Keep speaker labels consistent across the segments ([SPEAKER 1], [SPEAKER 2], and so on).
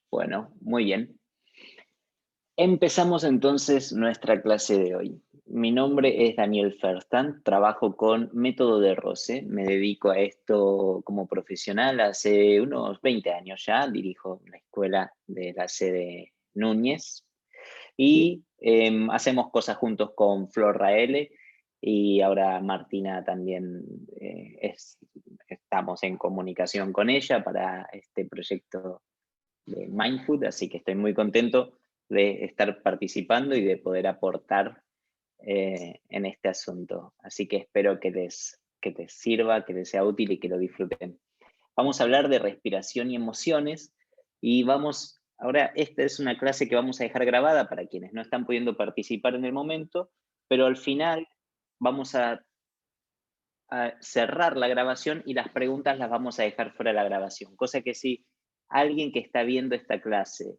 [SPEAKER 1] Bueno, muy bien. Empezamos entonces nuestra clase de hoy. Mi nombre es Daniel Ferstan, trabajo con Método de Rose, me dedico a esto como profesional hace unos 20 años ya, dirijo la escuela de la sede Núñez y hacemos cosas juntos con Flor Raele y ahora Martina también estamos en comunicación con ella para este proyecto de Mindfood, así que estoy muy contento de estar participando y de poder aportar en este asunto. Así que espero que les sirva, que les sea útil y que lo disfruten. Vamos a hablar de respiración y emociones y ahora esta es una clase que vamos a dejar grabada para quienes no están pudiendo participar en el momento, pero al final vamos a cerrar la grabación y las preguntas las vamos a dejar fuera de la grabación. Cosa que si alguien que está viendo esta clase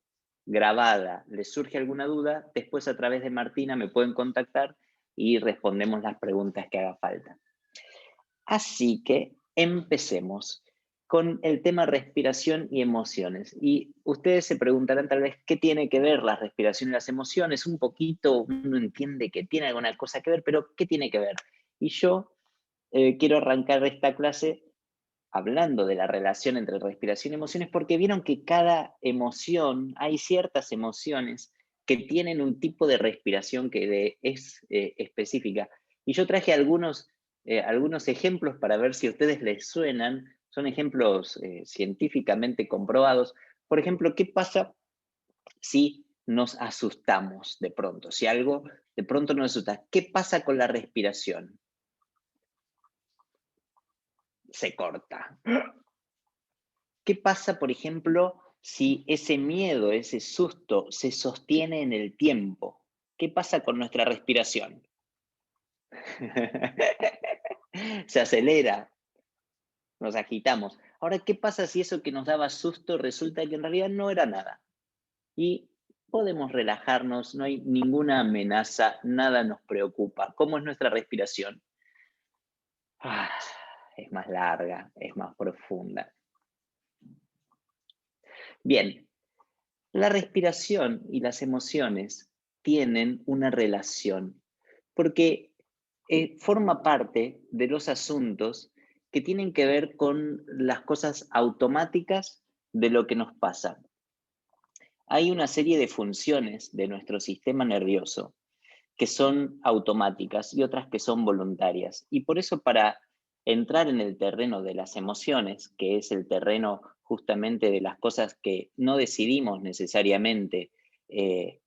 [SPEAKER 1] grabada le surge alguna duda, después a través de Martina me pueden contactar y respondemos las preguntas que haga falta. Así que empecemos con el tema respiración y emociones. Y ustedes se preguntarán tal vez qué tiene que ver la respiración y las emociones. Un poquito uno entiende que tiene alguna cosa que ver, pero ¿qué tiene que ver? Y yo quiero arrancar esta clase hablando de la relación entre respiración y emociones, porque vieron que cada emoción, hay ciertas emociones que tienen un tipo de respiración es específica. Y yo traje algunos ejemplos para ver si a ustedes les suenan, son ejemplos científicamente comprobados. Por ejemplo, ¿qué pasa si nos asustamos de pronto? Si algo de pronto nos asusta, ¿qué pasa con la respiración? Se corta. ¿Qué pasa, por ejemplo, si ese miedo, ese susto se sostiene en el tiempo? ¿Qué pasa con nuestra respiración? Se acelera, nos agitamos. Ahora, ¿qué pasa si eso que nos daba susto resulta que en realidad no era nada? Y podemos relajarnos, no hay ninguna amenaza, nada nos preocupa. ¿Cómo es nuestra respiración? Ah, es más larga, es más profunda. Bien, la respiración y las emociones tienen una relación, porque forma parte de los asuntos que tienen que ver con las cosas automáticas de lo que nos pasa. Hay una serie de funciones de nuestro sistema nervioso que son automáticas y otras que son voluntarias. Y por eso para entrar en el terreno de las emociones, que es el terreno justamente de las cosas que no decidimos necesariamente, eh,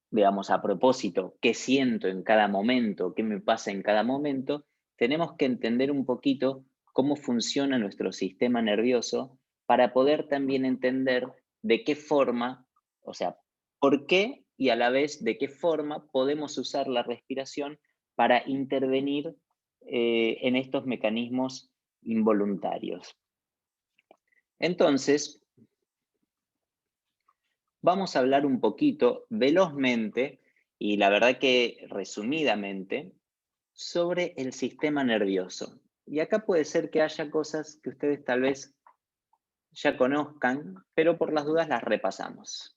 [SPEAKER 1] digamos, a propósito, qué siento en cada momento, qué me pasa en cada momento, tenemos que entender un poquito cómo funciona nuestro sistema nervioso para poder también entender de qué forma, o sea, por qué y a la vez de qué forma podemos usar la respiración para intervenir en estos mecanismos involuntarios. Entonces, vamos a hablar un poquito velozmente y la verdad que resumidamente sobre el sistema nervioso. Y acá puede ser que haya cosas que ustedes tal vez ya conozcan, pero por las dudas las repasamos.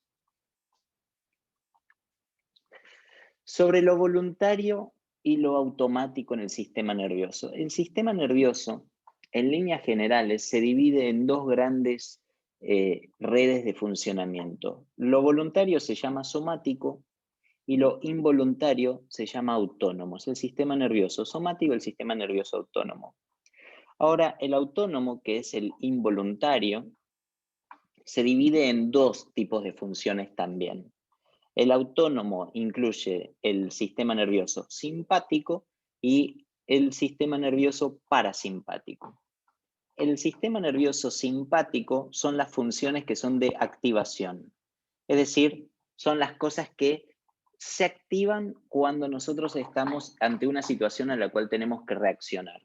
[SPEAKER 1] Sobre lo voluntario y lo automático en el sistema nervioso. El sistema nervioso, en líneas generales, se divide en dos grandes redes de funcionamiento. Lo voluntario se llama somático y lo involuntario se llama autónomo. Es el sistema nervioso somático y el sistema nervioso autónomo. Ahora, el autónomo, que es el involuntario, se divide en dos tipos de funciones también. El autónomo incluye el sistema nervioso simpático y el sistema nervioso parasimpático. El sistema nervioso simpático son las funciones que son de activación, es decir, son las cosas que se activan cuando nosotros estamos ante una situación a la cual tenemos que reaccionar.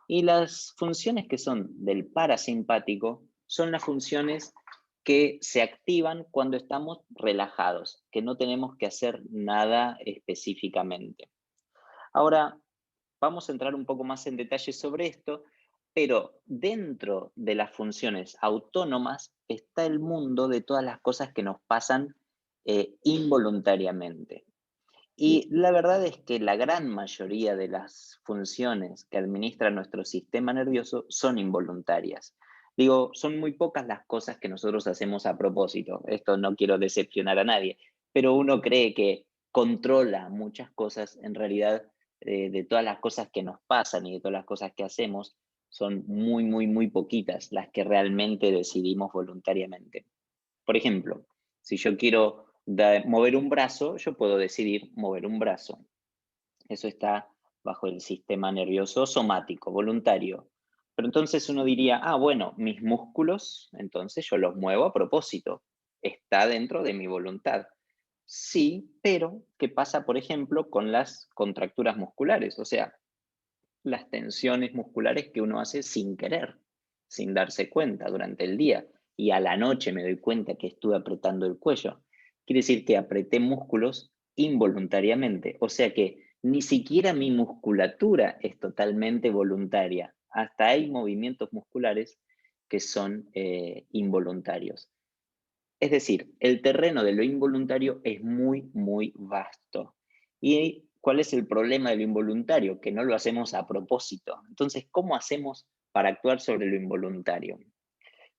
[SPEAKER 1] Y las funciones que son del parasimpático son las funciones que se activan cuando estamos relajados, que no tenemos que hacer nada específicamente. Ahora, vamos a entrar un poco más en detalle sobre esto, pero dentro de las funciones autónomas está el mundo de todas las cosas que nos pasan involuntariamente. Y la verdad es que la gran mayoría de las funciones que administra nuestro sistema nervioso son involuntarias. Digo, son muy pocas las cosas que nosotros hacemos a propósito. Esto no quiero decepcionar a nadie, pero uno cree que controla muchas cosas. En realidad, de todas las cosas que nos pasan y de todas las cosas que hacemos, son muy, muy, muy poquitas las que realmente decidimos voluntariamente. Por ejemplo, si yo quiero mover un brazo, yo puedo decidir mover un brazo. Eso está bajo el sistema nervioso somático, voluntario. Pero entonces uno diría, ah, bueno, mis músculos, entonces yo los muevo a propósito. Está dentro de mi voluntad. Sí, pero ¿qué pasa, por ejemplo, con las contracturas musculares? O sea, las tensiones musculares que uno hace sin querer, sin darse cuenta durante el día. Y a la noche me doy cuenta que estuve apretando el cuello. Quiere decir que apreté músculos involuntariamente. O sea que ni siquiera mi musculatura es totalmente voluntaria. Hasta hay movimientos musculares que son involuntarios. Es decir, el terreno de lo involuntario es muy, muy vasto. ¿Y cuál es el problema de lo involuntario? Que no lo hacemos a propósito. Entonces, ¿cómo hacemos para actuar sobre lo involuntario?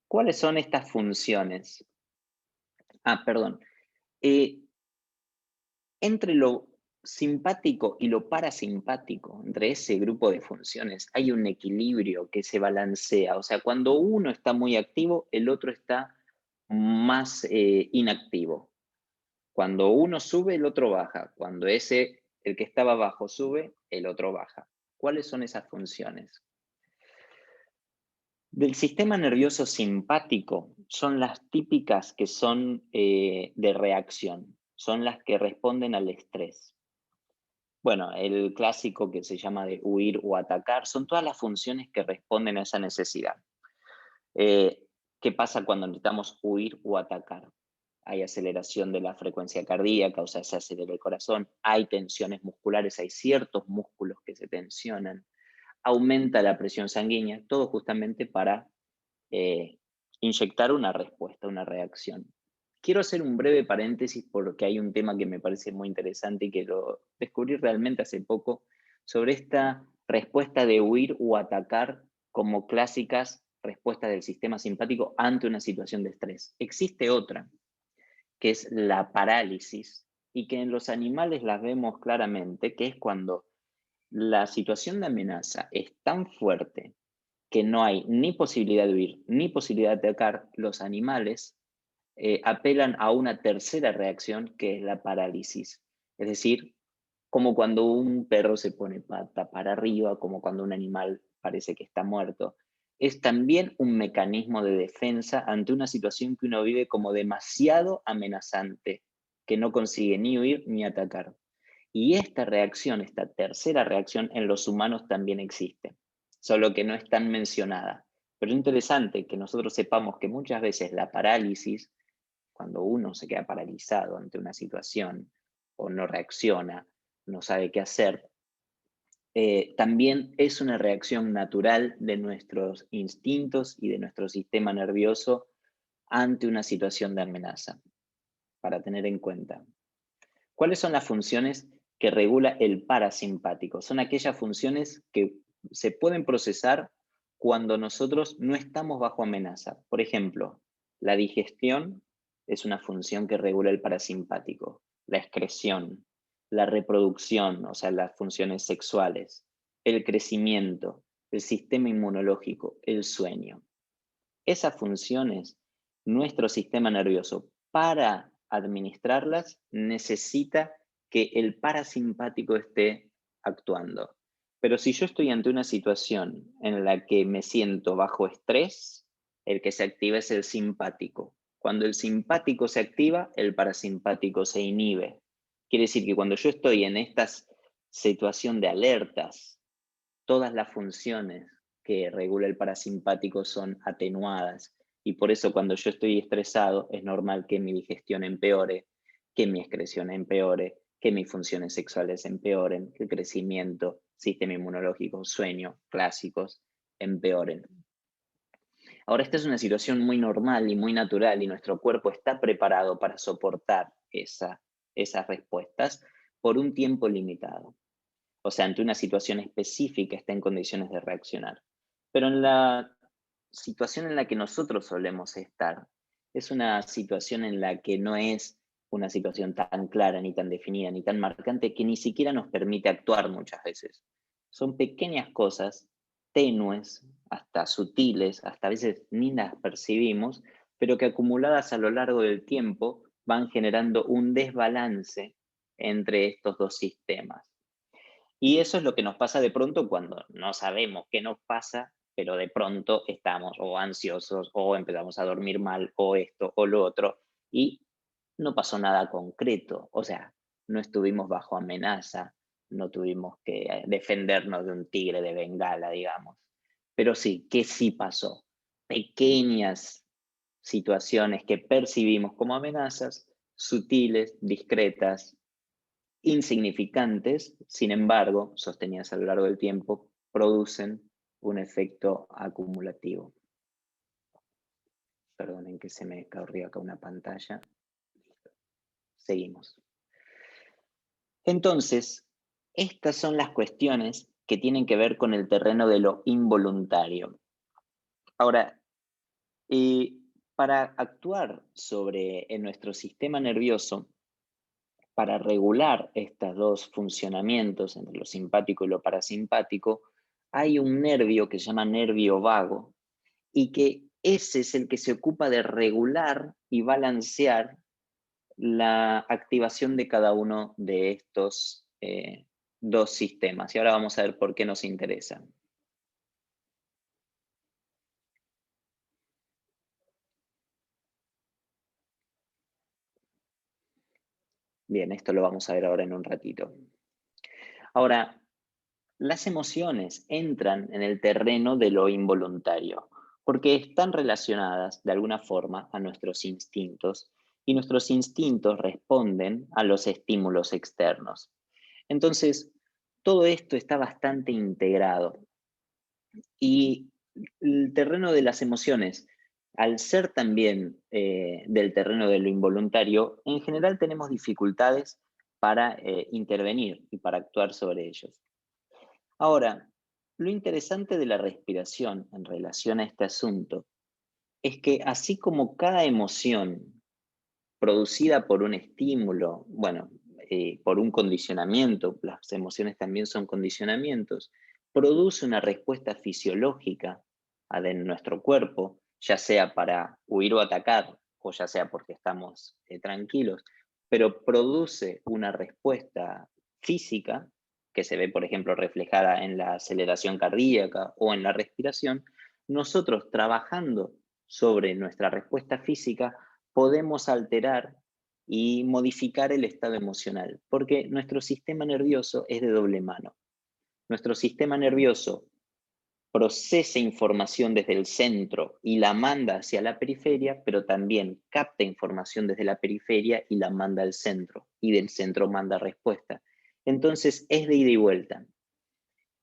[SPEAKER 1] ¿Cuáles son estas funciones? Ah, perdón. Eh, Entre lo simpático y lo parasimpático, entre ese grupo de funciones, hay un equilibrio que se balancea. O sea, cuando uno está muy activo, el otro está más inactivo. Cuando uno sube, el otro baja. Cuando el que estaba abajo sube, el otro baja. ¿Cuáles son esas funciones? Del sistema nervioso simpático son las típicas que son de reacción, son las que responden al estrés. Bueno, el clásico que se llama de huir o atacar, son todas las funciones que responden a esa necesidad. Eh, ¿Qué pasa cuando necesitamos huir o atacar? Hay aceleración de la frecuencia cardíaca, o sea, se acelera el corazón, hay tensiones musculares, hay ciertos músculos que se tensionan, aumenta la presión sanguínea, todo justamente para eh, inyectar una respuesta, una reacción. Quiero hacer un breve paréntesis porque hay un tema que me parece muy interesante y que lo descubrí realmente hace poco, sobre esta respuesta de huir o atacar como clásicas respuestas del sistema simpático ante una situación de estrés. Existe otra, que es la parálisis, y que en los animales las vemos claramente, que es cuando la situación de amenaza es tan fuerte que no hay ni posibilidad de huir ni posibilidad de atacar, los animales apelan a una tercera reacción que es la parálisis. Es decir, como cuando un perro se pone pata para arriba, como cuando un animal parece que está muerto. Es también un mecanismo de defensa ante una situación que uno vive como demasiado amenazante, que no consigue ni huir ni atacar. Y esta reacción, esta tercera reacción en los humanos también existe, solo que no es tan mencionada. Pero es interesante que nosotros sepamos que muchas veces la parálisis, cuando uno se queda paralizado ante una situación o no reacciona, no sabe qué hacer, también es una reacción natural de nuestros instintos y de nuestro sistema nervioso ante una situación de amenaza, para tener en cuenta. ¿Cuáles son las funciones que regula el parasimpático? Son aquellas funciones que se pueden procesar cuando nosotros no estamos bajo amenaza. Por ejemplo, la digestión es una función que regula el parasimpático, la excreción, la reproducción, o sea, las funciones sexuales, el crecimiento, el sistema inmunológico, el sueño. Esas funciones, nuestro sistema nervioso, para administrarlas, necesita que el parasimpático esté actuando. Pero si yo estoy ante una situación en la que me siento bajo estrés, el que se activa es el simpático. Cuando el simpático se activa, el parasimpático se inhibe. Quiere decir que cuando yo estoy en esta situación de alertas, todas las funciones que regula el parasimpático son atenuadas y por eso cuando yo estoy estresado es normal que mi digestión empeore, que mi excreción empeore, que mis funciones sexuales empeoren, que el crecimiento, sistema inmunológico, sueño, clásicos, empeoren. Ahora, esta es una situación muy normal y muy natural y nuestro cuerpo está preparado para soportar esas respuestas por un tiempo limitado. O sea, ante una situación específica está en condiciones de reaccionar. Pero en la situación en la que nosotros solemos estar, es una situación en la que no es una situación tan clara, ni tan definida, ni tan marcante, que ni siquiera nos permite actuar muchas veces. Son pequeñas cosas, tenues, hasta sutiles, hasta a veces ni las percibimos, pero que acumuladas a lo largo del tiempo van generando un desbalance entre estos dos sistemas. Y eso es lo que nos pasa de pronto cuando no sabemos qué nos pasa, pero de pronto estamos o ansiosos o empezamos a dormir mal o esto o lo otro y no pasó nada concreto. O sea, no estuvimos bajo amenaza, no tuvimos que defendernos de un tigre de Bengala, digamos. Pero sí, ¿qué sí pasó? Pequeñas situaciones que percibimos como amenazas, sutiles, discretas, insignificantes, sin embargo, sostenidas a lo largo del tiempo, producen un efecto acumulativo. Perdonen que se me corrió acá una pantalla. Seguimos. Entonces, estas son las cuestiones que tienen que ver con el terreno de lo involuntario. Ahora, para actuar en nuestro sistema nervioso, para regular estos dos funcionamientos entre lo simpático y lo parasimpático, hay un nervio que se llama nervio vago y que ese es el que se ocupa de regular y balancear la activación de cada uno de estos dos sistemas. Y ahora vamos a ver por qué nos interesan. Bien, esto lo vamos a ver ahora en un ratito. Ahora, las emociones entran en el terreno de lo involuntario, porque están relacionadas de alguna forma a nuestros instintos y nuestros instintos responden a los estímulos externos. Entonces, todo esto está bastante integrado y el terreno de las emociones, al ser también del terreno de lo involuntario, en general tenemos dificultades para intervenir y para actuar sobre ellos. Ahora, lo interesante de la respiración en relación a este asunto es que así como cada emoción producida por un estímulo, bueno, por un condicionamiento, las emociones también son condicionamientos, produce una respuesta fisiológica en nuestro cuerpo, ya sea para huir o atacar, o ya sea porque estamos tranquilos, pero produce una respuesta física que se ve, por ejemplo, reflejada en la aceleración cardíaca o en la respiración. Nosotros trabajando sobre nuestra respuesta física podemos alterar y modificar el estado emocional, porque nuestro sistema nervioso es de doble mano. Nuestro sistema nervioso procesa información desde el centro y la manda hacia la periferia, pero también capta información desde la periferia y la manda al centro, y del centro manda respuesta. Entonces es de ida y vuelta.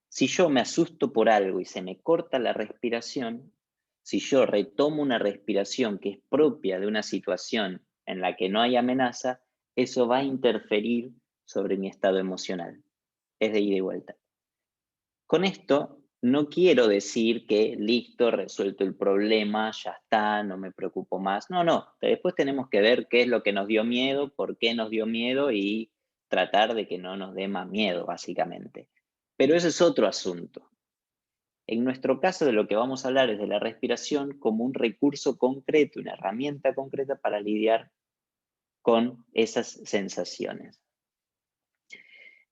[SPEAKER 1] Si yo me asusto por algo y se me corta la respiración, si yo retomo una respiración que es propia de una situación en la que no hay amenaza, eso va a interferir sobre mi estado emocional. Es de ida y vuelta. Con esto no quiero decir que listo, resuelto el problema, ya está, no me preocupo más. No, no. Después tenemos que ver qué es lo que nos dio miedo, por qué nos dio miedo y tratar de que no nos dé más miedo, básicamente. Pero ese es otro asunto. En nuestro caso, de lo que vamos a hablar es de la respiración como un recurso concreto, una herramienta concreta para lidiar con esas sensaciones.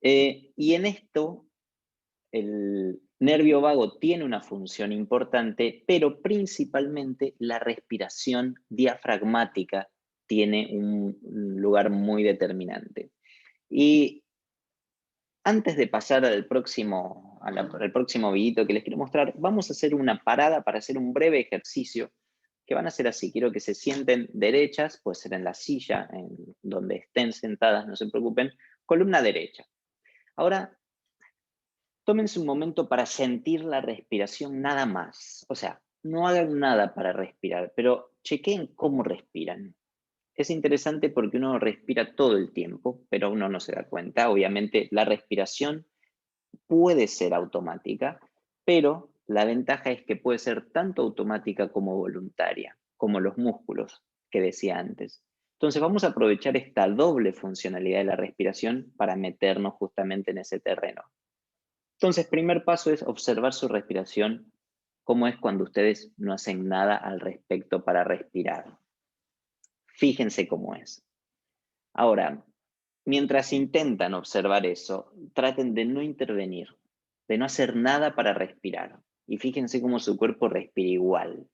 [SPEAKER 1] Y en esto, el nervio vago tiene una función importante, pero principalmente la respiración diafragmática tiene un lugar muy determinante. Y antes de pasar al próximo videito que les quiero mostrar, vamos a hacer una parada para hacer un breve ejercicio que van a ser así. Quiero que se sienten derechas, puede ser en la silla, en donde estén sentadas, no se preocupen, columna derecha. Ahora, tómense un momento para sentir la respiración nada más. O sea, no hagan nada para respirar, pero chequen cómo respiran. Es interesante porque uno respira todo el tiempo, pero uno no se da cuenta. Obviamente la respiración puede ser automática, pero la ventaja es que puede ser tanto automática como voluntaria, como los músculos que decía antes. Entonces vamos a aprovechar esta doble funcionalidad de la respiración para meternos justamente en ese terreno. Entonces, primer paso es observar su respiración, cómo es cuando ustedes no hacen nada al respecto para respirar. Fíjense cómo es. Ahora, mientras intentan observar eso, traten de no intervenir, de no hacer nada para respirar. Y fíjense cómo su cuerpo respira igual.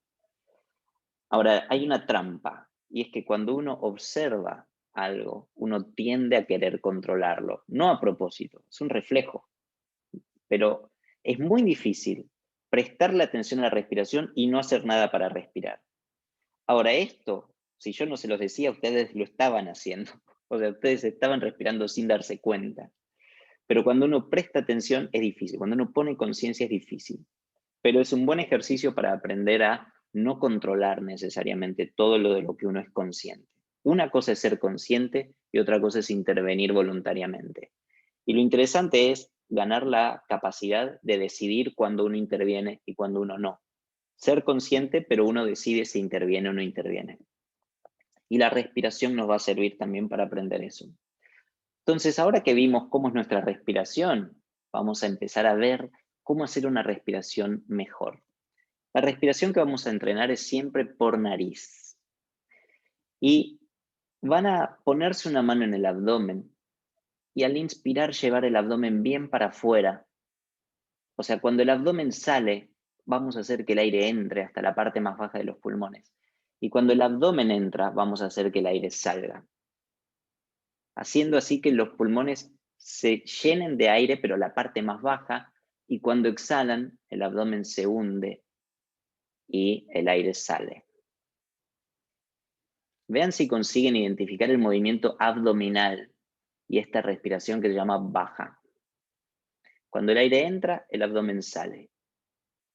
[SPEAKER 1] Ahora, hay una trampa, y es que cuando uno observa algo, uno tiende a querer controlarlo, no a propósito, es un reflejo. Pero es muy difícil prestarle atención a la respiración y no hacer nada para respirar. Ahora, esto, si yo no se los decía, ustedes lo estaban haciendo. O sea, ustedes estaban respirando sin darse cuenta. Pero cuando uno presta atención es difícil, cuando uno pone conciencia es difícil. Pero es un buen ejercicio para aprender a no controlar necesariamente todo lo de lo que uno es consciente. Una cosa es ser consciente y otra cosa es intervenir voluntariamente. Y lo interesante es ganar la capacidad de decidir cuándo uno interviene y cuándo uno no. Ser consciente, pero uno decide si interviene o no interviene. Y la respiración nos va a servir también para aprender eso. Entonces, ahora que vimos cómo es nuestra respiración, vamos a empezar a ver cómo hacer una respiración mejor. La respiración que vamos a entrenar es siempre por nariz. Y van a ponerse una mano en el abdomen y al inspirar llevar el abdomen bien para afuera. O sea, cuando el abdomen sale, vamos a hacer que el aire entre hasta la parte más baja de los pulmones. Y cuando el abdomen entra, vamos a hacer que el aire salga. Haciendo así que los pulmones se llenen de aire, pero la parte más baja, y cuando exhalan, el abdomen se hunde y el aire sale. Vean si consiguen identificar el movimiento abdominal y esta respiración que se llama baja. Cuando el aire entra, el abdomen sale.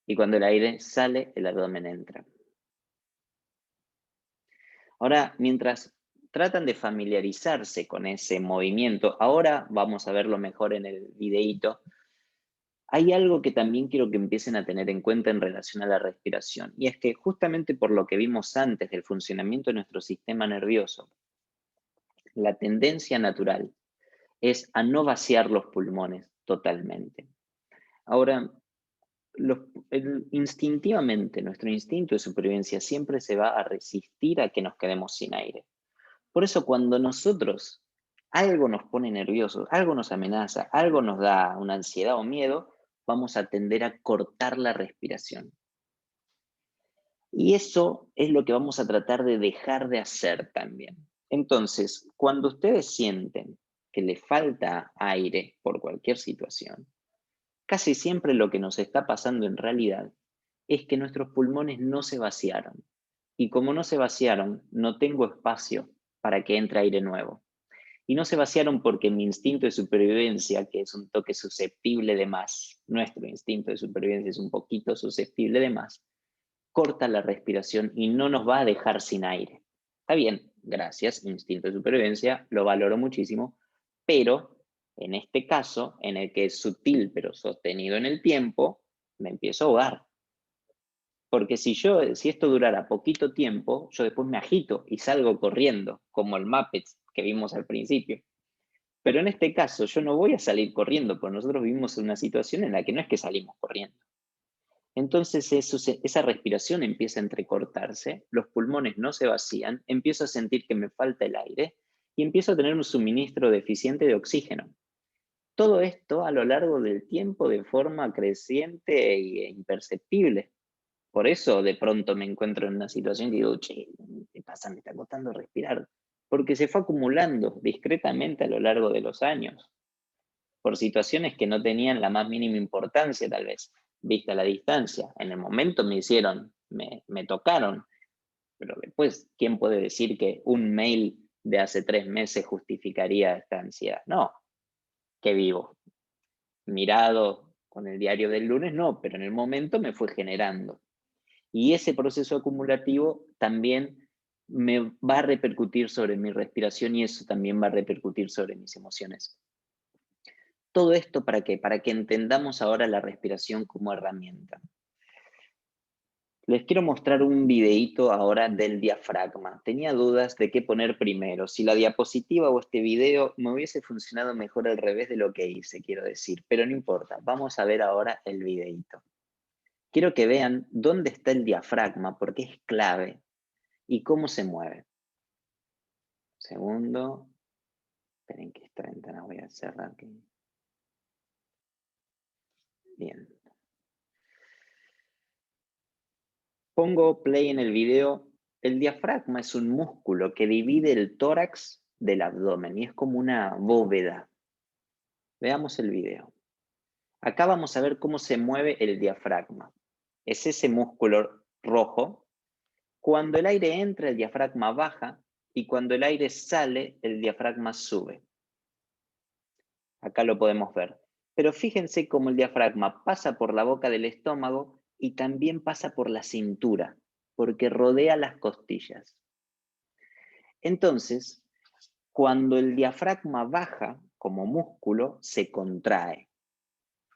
[SPEAKER 1] Y cuando el aire sale, el abdomen entra. Ahora, mientras tratan de familiarizarse con ese movimiento, ahora vamos a verlo mejor en el videíto. Hay algo que también quiero que empiecen a tener en cuenta en relación a la respiración, y es que justamente por lo que vimos antes del funcionamiento de nuestro sistema nervioso, la tendencia natural es a no vaciar los pulmones totalmente. Ahora, instintivamente, nuestro instinto de supervivencia siempre se va a resistir a que nos quedemos sin aire. Por eso cuando nosotros algo nos pone nerviosos, algo nos amenaza, algo nos da una ansiedad o miedo, vamos a tender a cortar la respiración. Y eso es lo que vamos a tratar de dejar de hacer también. Entonces, cuando ustedes sienten que les falta aire por cualquier situación, casi siempre lo que nos está pasando en realidad es que nuestros pulmones no se vaciaron. Y como no se vaciaron, no tengo espacio para que entre aire nuevo. Y no se vaciaron porque mi instinto de supervivencia, que es un toque susceptible de más, nuestro instinto de supervivencia es un poquito susceptible de más, corta la respiración y no nos va a dejar sin aire. Está bien, gracias, instinto de supervivencia, lo valoro muchísimo, pero en este caso, en el que es sutil pero sostenido en el tiempo, me empiezo a ahogar. Porque si esto durara poquito tiempo, yo después me agito y salgo corriendo, como el Muppets que vimos al principio. Pero en este caso yo no voy a salir corriendo, porque nosotros vivimos en una situación en la que no es que salimos corriendo. Entonces esa respiración empieza a entrecortarse, los pulmones no se vacían, empiezo a sentir que me falta el aire y empiezo a tener un suministro deficiente de oxígeno. Todo esto a lo largo del tiempo de forma creciente e imperceptible. Por eso de pronto me encuentro en una situación y digo, che, ¿qué pasa? Me está costando respirar. Porque se fue acumulando discretamente a lo largo de los años, por situaciones que no tenían la más mínima importancia tal vez, vista la distancia. En el momento me tocaron, pero después, ¿quién puede decir que un mail de hace 3 meses justificaría esta ansiedad? No, que vivo, mirado Con el diario del lunes no, pero en el momento me fue generando. Y ese proceso acumulativo también me va a repercutir sobre mi respiración y eso también va a repercutir sobre mis emociones. Todo esto ¿para qué? Para que entendamos ahora la respiración como herramienta. Les quiero mostrar un videíto ahora del diafragma. Tenía dudas de qué poner primero, si la diapositiva o este video. Me hubiese funcionado mejor al revés de lo que hice, quiero decir, pero no importa. Vamos a ver ahora el videíto. Quiero que vean dónde está el diafragma, porque es clave, y cómo se mueve. Segundo. Esperen que esta ventana voy a cerrar aquí. Bien. Pongo play en el video. El diafragma es un músculo que divide el tórax del abdomen y es como una bóveda. Veamos el video. Acá vamos a ver cómo se mueve el diafragma. Es ese músculo rojo. Cuando el aire entra, el diafragma baja y cuando el aire sale, el diafragma sube. Acá lo podemos ver. Pero fíjense cómo el diafragma pasa por la boca del estómago y también pasa por la cintura, porque rodea las costillas. Entonces, cuando el diafragma baja como músculo, se contrae.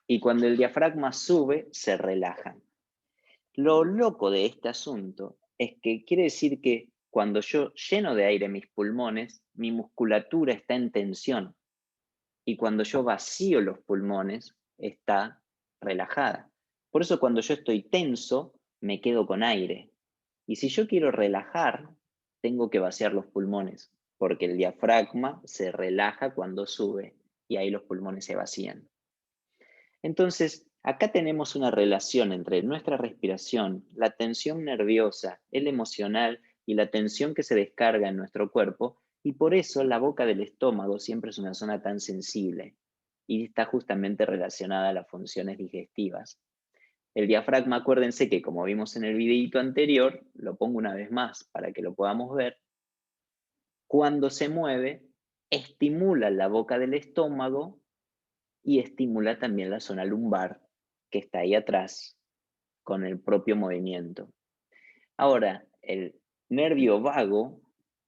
[SPEAKER 1] Y cuando el diafragma sube, se relaja. Lo loco de este asunto es que quiere decir que cuando yo lleno de aire mis pulmones, mi musculatura está en tensión. Y cuando yo vacío los pulmones, está relajada. Por eso cuando yo estoy tenso, me quedo con aire. Y si yo quiero relajar, tengo que vaciar los pulmones, porque el diafragma se relaja cuando sube y ahí los pulmones se vacían. Entonces, acá tenemos una relación entre nuestra respiración, la tensión nerviosa, el emocional y la tensión que se descarga en nuestro cuerpo, y por eso la boca del estómago siempre es una zona tan sensible y está justamente relacionada a las funciones digestivas. El diafragma, acuérdense que como vimos en el videito anterior, lo pongo una vez más para que lo podamos ver, cuando se mueve, estimula la boca del estómago y estimula también la zona lumbar que está ahí atrás con el propio movimiento. Ahora, el nervio vago,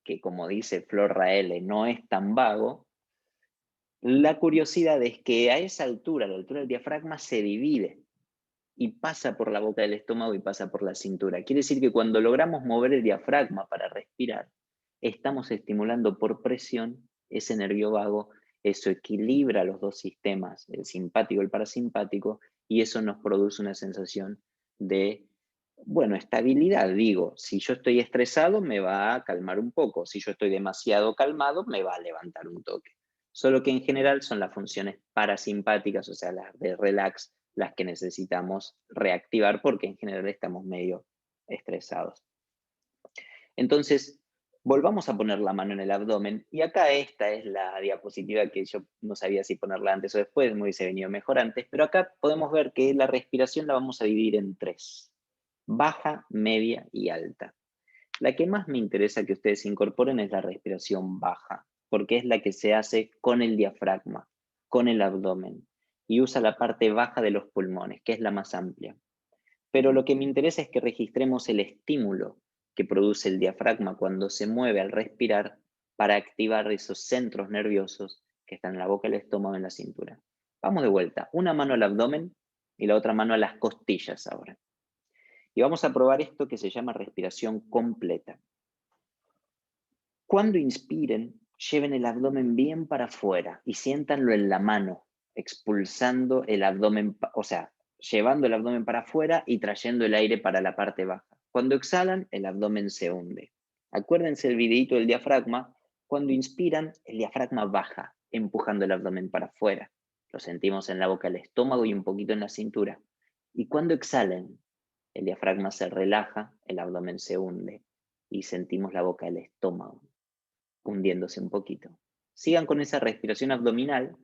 [SPEAKER 1] que como dice Flor Raele, no es tan vago, la curiosidad es que a esa altura, a la altura del diafragma, se divide y pasa por la boca del estómago y pasa por la cintura. Quiere decir que cuando logramos mover el diafragma para respirar, estamos estimulando por presión ese nervio vago, eso equilibra los dos sistemas, el simpático y el parasimpático, y eso nos produce una sensación de, bueno, estabilidad. Digo, si yo estoy estresado, me va a calmar un poco. Si yo estoy demasiado calmado, me va a levantar un toque. Solo que en general son las funciones parasimpáticas, o sea, las de relax, las que necesitamos reactivar porque en general estamos medio estresados. Entonces, volvamos a poner la mano en el abdomen y acá esta es la diapositiva que yo no sabía si ponerla antes o después, me hubiese venido mejor antes, pero acá podemos ver que la respiración la vamos a dividir en tres: baja, media y alta. La que más me interesa que ustedes incorporen es la respiración baja, porque es la que se hace con el diafragma, con el abdomen, y usa la parte baja de los pulmones, que es la más amplia. Pero lo que me interesa es que registremos el estímulo que produce el diafragma cuando se mueve al respirar para activar esos centros nerviosos que están en la boca, el estómago y en la cintura. Vamos de vuelta, una mano al abdomen y la otra mano a las costillas ahora. Y vamos a probar esto que se llama respiración completa. Cuando inspiren, lleven el abdomen bien para afuera y siéntanlo en la mano, expulsando el abdomen, o sea, llevando el abdomen para afuera y trayendo el aire para la parte baja. Cuando exhalan, el abdomen se hunde. Acuérdense el videito del diafragma. Cuando inspiran, el diafragma baja, empujando el abdomen para afuera. Lo sentimos en la boca, el estómago y un poquito en la cintura. Y cuando exhalen, el diafragma se relaja, el abdomen se hunde y sentimos la boca, el estómago hundiéndose un poquito. Sigan con esa respiración abdominal,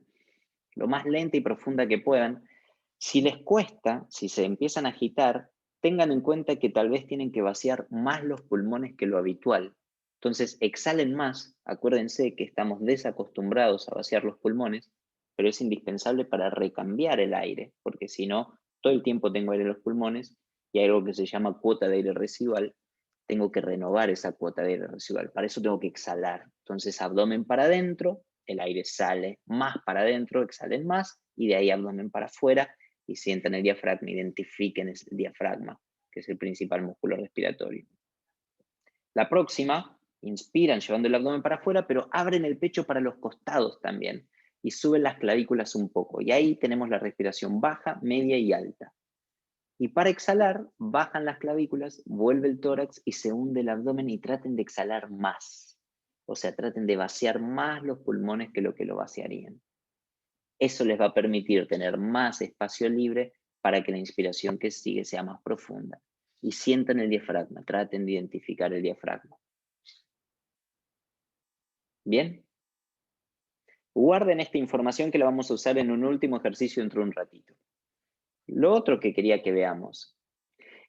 [SPEAKER 1] lo más lenta y profunda que puedan. Si les cuesta, si se empiezan a agitar, tengan en cuenta que tal vez tienen que vaciar más los pulmones que lo habitual. Entonces, exhalen más, acuérdense que estamos desacostumbrados a vaciar los pulmones, pero es indispensable para recambiar el aire, porque si no, todo el tiempo tengo aire en los pulmones y hay algo que se llama cuota de aire residual. Tengo que renovar esa cuota de aire residual. Para eso tengo que exhalar. Entonces, abdomen para adentro, el aire sale más para adentro, exhalen más, y de ahí abdomen para afuera, y sientan el diafragma, identifiquen el diafragma, que es el principal músculo respiratorio. La próxima, inspiran llevando el abdomen para afuera, pero abren el pecho para los costados también, y suben las clavículas un poco. Y ahí tenemos la respiración baja, media y alta. Y para exhalar, bajan las clavículas, vuelve el tórax y se hunde el abdomen y traten de exhalar más. O sea, traten de vaciar más los pulmones que lo vaciarían. Eso les va a permitir tener más espacio libre para que la inspiración que sigue sea más profunda. Y sientan el diafragma, traten de identificar el diafragma. ¿Bien? Guarden esta información que la vamos a usar en un último ejercicio dentro de un ratito. Lo otro que quería que veamos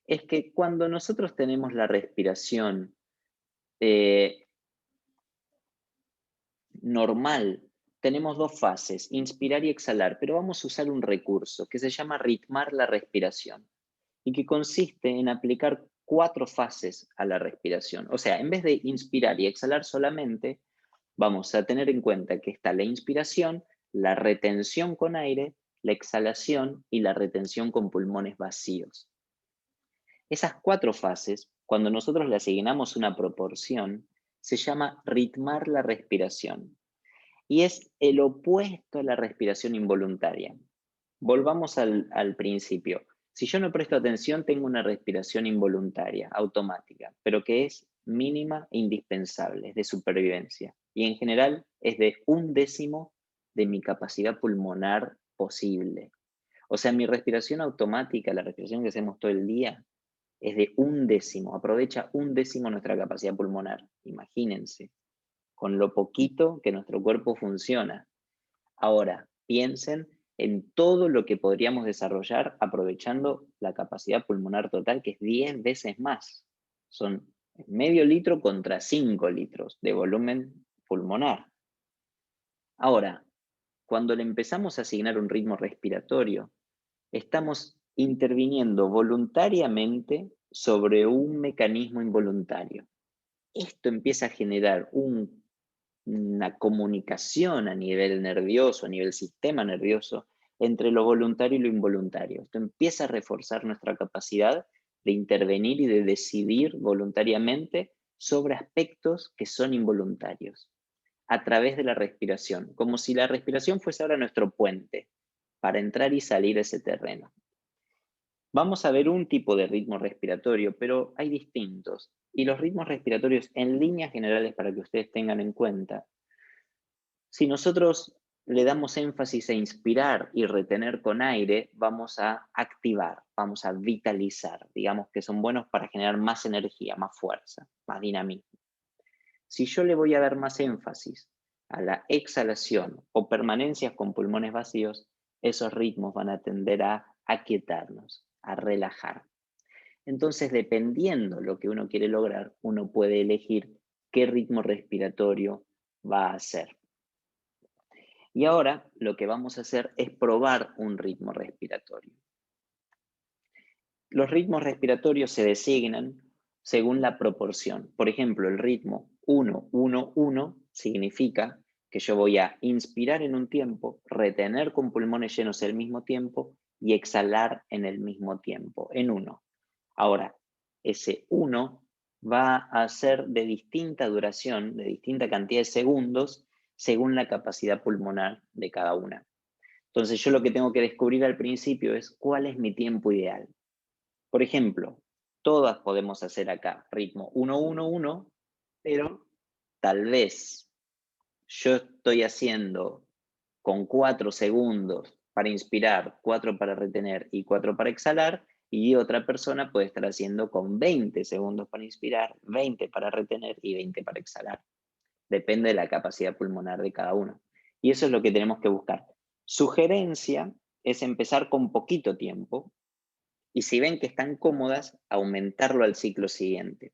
[SPEAKER 1] es que cuando nosotros tenemos la respiración normal, tenemos dos fases, inspirar y exhalar, pero vamos a usar un recurso que se llama ritmar la respiración y que consiste en aplicar 4 fases a la respiración. O sea, en vez de inspirar y exhalar solamente, vamos a tener en cuenta que está la inspiración, la retención con aire, la exhalación y la retención con pulmones vacíos. Esas 4 fases, cuando nosotros le asignamos una proporción, se llama ritmar la respiración y es el opuesto a la respiración involuntaria. Volvamos al principio. Si yo no presto atención, tengo una respiración involuntaria, automática, pero que es mínima e indispensable, es de supervivencia. Y en general es de 1/10 de mi capacidad pulmonar posible. O sea, mi respiración automática, la respiración que hacemos todo el día, es de 1/10, aprovecha 1/10 nuestra capacidad pulmonar. Imagínense, con lo poquito que nuestro cuerpo funciona. Ahora, piensen en todo lo que podríamos desarrollar aprovechando la capacidad pulmonar total, que es 10 veces más. Son medio litro contra 5 litros de volumen pulmonar. Ahora, cuando le empezamos a asignar un ritmo respiratorio, estamos interviniendo voluntariamente sobre un mecanismo involuntario. Esto empieza a generar una comunicación a nivel nervioso, a nivel sistema nervioso, entre lo voluntario y lo involuntario. Esto empieza a reforzar nuestra capacidad de intervenir y de decidir voluntariamente sobre aspectos que son involuntarios, a través de la respiración, como si la respiración fuese ahora nuestro puente para entrar y salir a ese terreno. Vamos a ver un tipo de ritmo respiratorio, pero hay distintos. Y los ritmos respiratorios, en líneas generales, para que ustedes tengan en cuenta, si nosotros le damos énfasis a inspirar y retener con aire, vamos a activar, vamos a vitalizar. Digamos que son buenos para generar más energía, más fuerza, más dinamismo. Si yo le voy a dar más énfasis a la exhalación o permanencias con pulmones vacíos, esos ritmos van a tender a aquietarnos, a relajar. Entonces, dependiendo lo que uno quiere lograr, uno puede elegir qué ritmo respiratorio va a hacer. Y ahora lo que vamos a hacer es probar un ritmo respiratorio. Los ritmos respiratorios se designan según la proporción. Por ejemplo, el ritmo 1-1-1 significa que yo voy a inspirar en un tiempo, retener con pulmones llenos al mismo tiempo y exhalar en el mismo tiempo, en 1. Ahora, ese 1 va a ser de distinta duración, de distinta cantidad de segundos, según la capacidad pulmonar de cada una. Entonces yo lo que tengo que descubrir al principio es cuál es mi tiempo ideal. Por ejemplo, todas podemos hacer acá ritmo 1-1-1, pero tal vez yo estoy haciendo con 4 segundos para inspirar, 4 para retener y 4 para exhalar, y otra persona puede estar haciendo con 20 segundos para inspirar, 20 para retener y 20 para exhalar. Depende de la capacidad pulmonar de cada uno. Y eso es lo que tenemos que buscar. Sugerencia es empezar con poquito tiempo y si ven que están cómodas, aumentarlo al ciclo siguiente.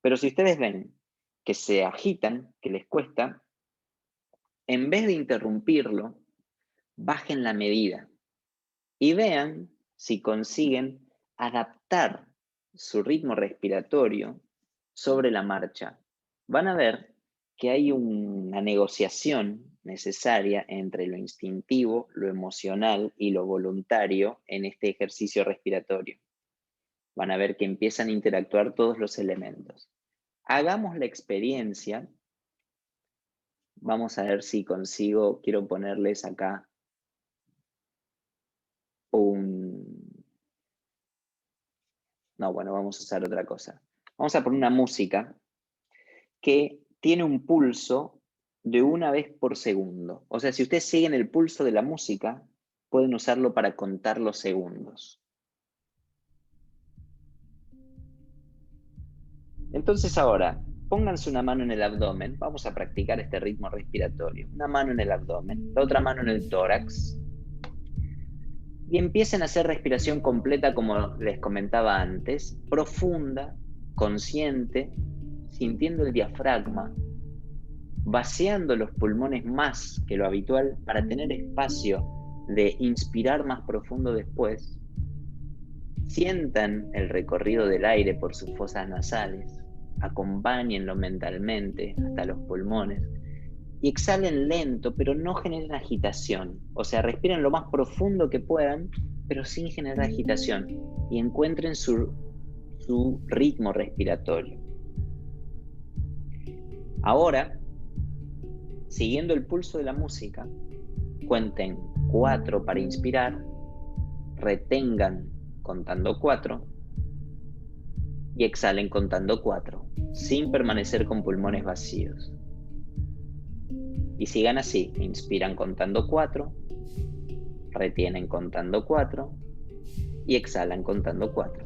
[SPEAKER 1] Pero si ustedes ven que se agitan, que les cuesta, en vez de interrumpirlo, bajen la medida y vean si consiguen adaptar su ritmo respiratorio sobre la marcha. Van a ver que hay una negociación necesaria entre lo instintivo, lo emocional y lo voluntario en este ejercicio respiratorio. Van a ver que empiezan a interactuar todos los elementos. Hagamos la experiencia. Vamos a ver si consigo, quiero ponerles acá no, bueno, vamos a usar otra cosa. Vamos a poner una música que tiene un pulso de 1 vez por segundo. O sea, si ustedes siguen el pulso de la música, pueden usarlo para contar los segundos. Entonces ahora, pónganse una mano en el abdomen. Vamos a practicar este ritmo respiratorio. Una mano en el abdomen, la otra mano en el tórax. Y empiecen a hacer respiración completa, como les comentaba antes, profunda, consciente, sintiendo el diafragma, vaciando los pulmones más que lo habitual para tener espacio de inspirar más profundo después. Sientan el recorrido del aire por sus fosas nasales, acompáñenlo mentalmente hasta los pulmones y exhalen lento, pero no generen agitación. O sea, respiren lo más profundo que puedan, pero sin generar agitación, y encuentren su ritmo respiratorio. Ahora, siguiendo el pulso de la música, cuenten 4 para inspirar, retengan contando 4 y exhalen contando 4, sin permanecer con pulmones vacíos. Y sigan así, inspiran contando 4, retienen contando 4 y exhalan contando 4.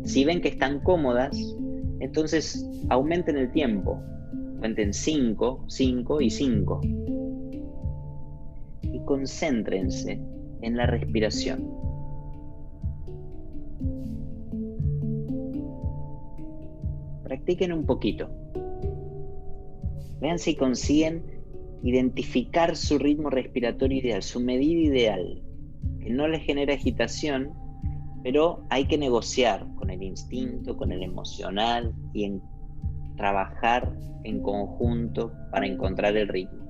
[SPEAKER 1] Si ven que están cómodas, entonces aumenten el tiempo. Cuenten 5, 5 y 5. Y concéntrense en la respiración. Practiquen un poquito. Vean si consiguen identificar su ritmo respiratorio ideal, su medida ideal, que no les genere agitación, pero hay que negociar con el instinto, con el emocional y trabajar en conjunto para encontrar el ritmo.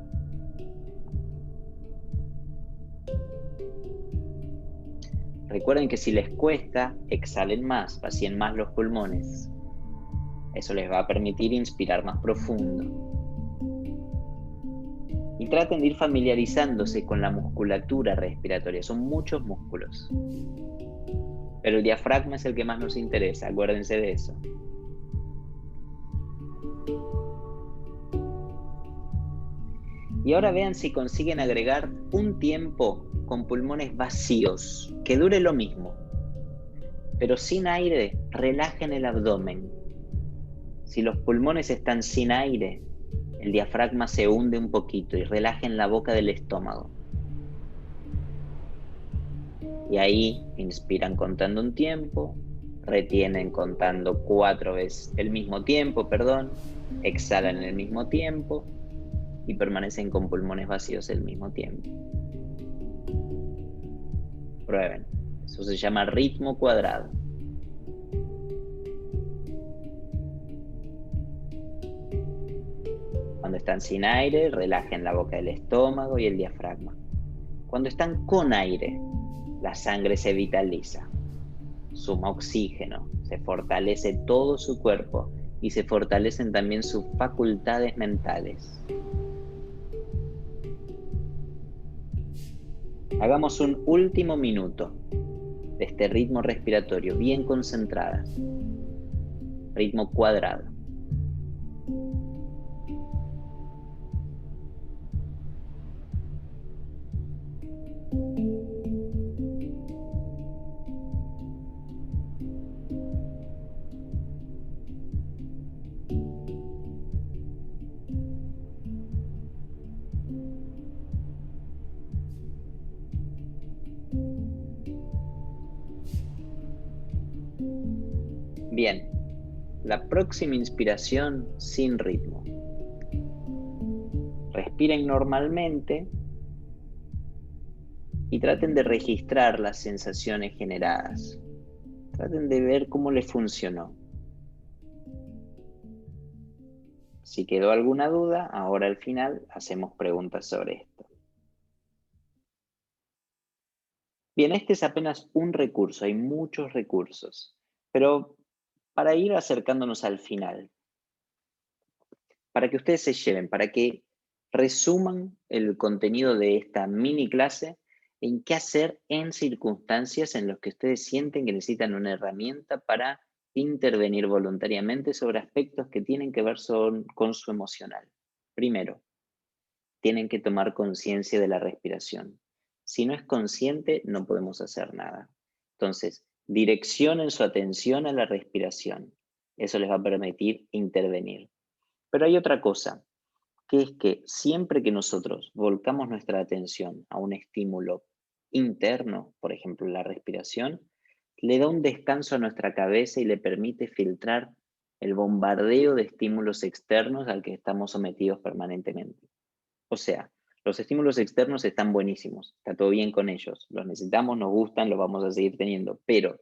[SPEAKER 1] Recuerden que si les cuesta, exhalen más, vacíen más los pulmones. Eso les va a permitir inspirar más profundo. Y traten de ir familiarizándose con la musculatura respiratoria. Son muchos músculos. Pero el diafragma es el que más nos interesa, acuérdense de eso. Y ahora vean si consiguen agregar un tiempo con pulmones vacíos, que dure lo mismo. Pero sin aire, relajen el abdomen. Si los pulmones están sin aire, el diafragma se hunde un poquito y relajen la boca del estómago. Y ahí inspiran contando un tiempo, retienen contando 4 veces el mismo tiempo, exhalan en el mismo tiempo y permanecen con pulmones vacíos el mismo tiempo. Prueben. Eso se llama ritmo cuadrado. Cuando están sin aire, relajen la boca del estómago y el diafragma. Cuando están con aire, la sangre se vitaliza, suma oxígeno, se fortalece todo su cuerpo y se fortalecen también sus facultades mentales. Hagamos un último minuto de este ritmo respiratorio, bien concentradas. Ritmo cuadrado. Bien, la próxima inspiración sin ritmo. respiren normalmente y traten de registrar las sensaciones generadas. Traten de ver cómo les funcionó. Si quedó alguna duda, ahora al final hacemos preguntas sobre esto. Bien, este es apenas un recurso, hay muchos recursos, pero para ir acercándonos al final, para que ustedes se lleven, para que resuman el contenido de esta mini clase en qué hacer en circunstancias en las que ustedes sienten que necesitan una herramienta para intervenir voluntariamente sobre aspectos que tienen que ver con su emocional. Primero, tienen que tomar conciencia de la respiración. Si no es consciente, no podemos hacer nada. Entonces, direccionen su atención a la respiración. Eso les va a permitir intervenir. Pero hay otra cosa, que es que siempre que nosotros volcamos nuestra atención a un estímulo interno, por ejemplo la respiración, le da un descanso a nuestra cabeza y le permite filtrar el bombardeo de estímulos externos al que estamos sometidos permanentemente. O sea, los estímulos externos están buenísimos, está todo bien con ellos, los necesitamos, nos gustan, los vamos a seguir teniendo, pero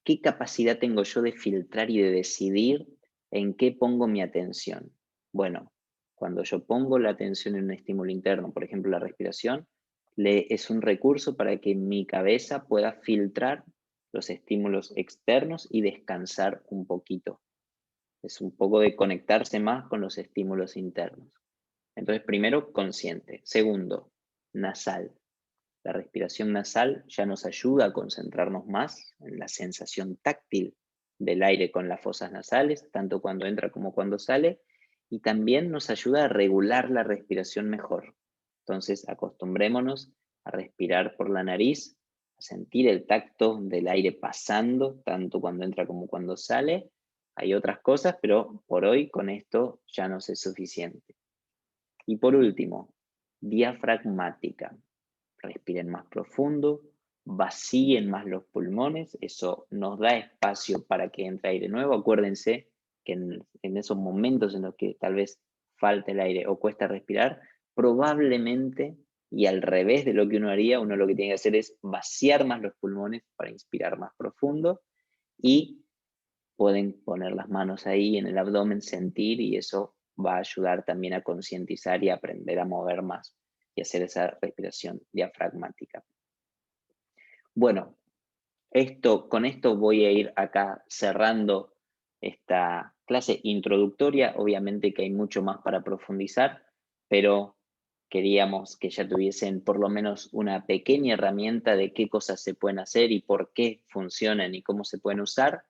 [SPEAKER 1] ¿qué capacidad tengo yo de filtrar y de decidir en qué pongo mi atención? Bueno, cuando yo pongo la atención en un estímulo interno, por ejemplo la respiración, es un recurso para que mi cabeza pueda filtrar los estímulos externos y descansar un poquito. Es un poco de conectarse más con los estímulos internos. Entonces, primero, consciente. Segundo, nasal. La respiración nasal ya nos ayuda a concentrarnos más en la sensación táctil del aire con las fosas nasales, tanto cuando entra como cuando sale, y también nos ayuda a regular la respiración mejor. Entonces, acostumbrémonos a respirar por la nariz, a sentir el tacto del aire pasando, tanto cuando entra como cuando sale. Hay otras cosas, pero por hoy con esto ya nos es suficiente. Y por último, diafragmática. Respiren más profundo, vacíen más los pulmones, eso nos da espacio para que entre aire nuevo. Acuérdense que en esos momentos en los que tal vez falte el aire o cuesta respirar, probablemente, y al revés de lo que uno haría, uno lo que tiene que hacer es vaciar más los pulmones para inspirar más profundo y pueden poner las manos ahí en el abdomen, sentir, y eso va a ayudar también a concientizar y a aprender a mover más y hacer esa respiración diafragmática. Bueno, con esto voy a ir acá cerrando esta clase introductoria. Obviamente que hay mucho más para profundizar, pero queríamos que ya tuviesen por lo menos una pequeña herramienta de qué cosas se pueden hacer y por qué funcionan y cómo se pueden usar.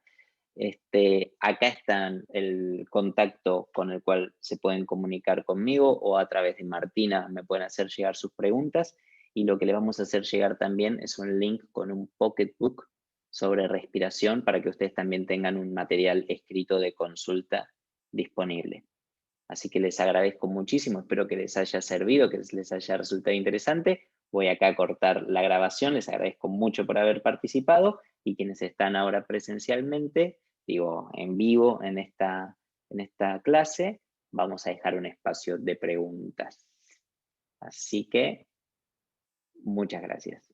[SPEAKER 1] Acá está el contacto con el cual se pueden comunicar conmigo o a través de Martina me pueden hacer llegar sus preguntas, y lo que les vamos a hacer llegar también es un link con un pocketbook sobre respiración para que ustedes también tengan un material escrito de consulta disponible. Así que les agradezco muchísimo, espero que les haya servido, que les haya resultado interesante. Voy acá a cortar la grabación, les agradezco mucho por haber participado, y quienes están ahora presencialmente, digo, en vivo en esta clase, vamos a dejar un espacio de preguntas. Así que, muchas gracias.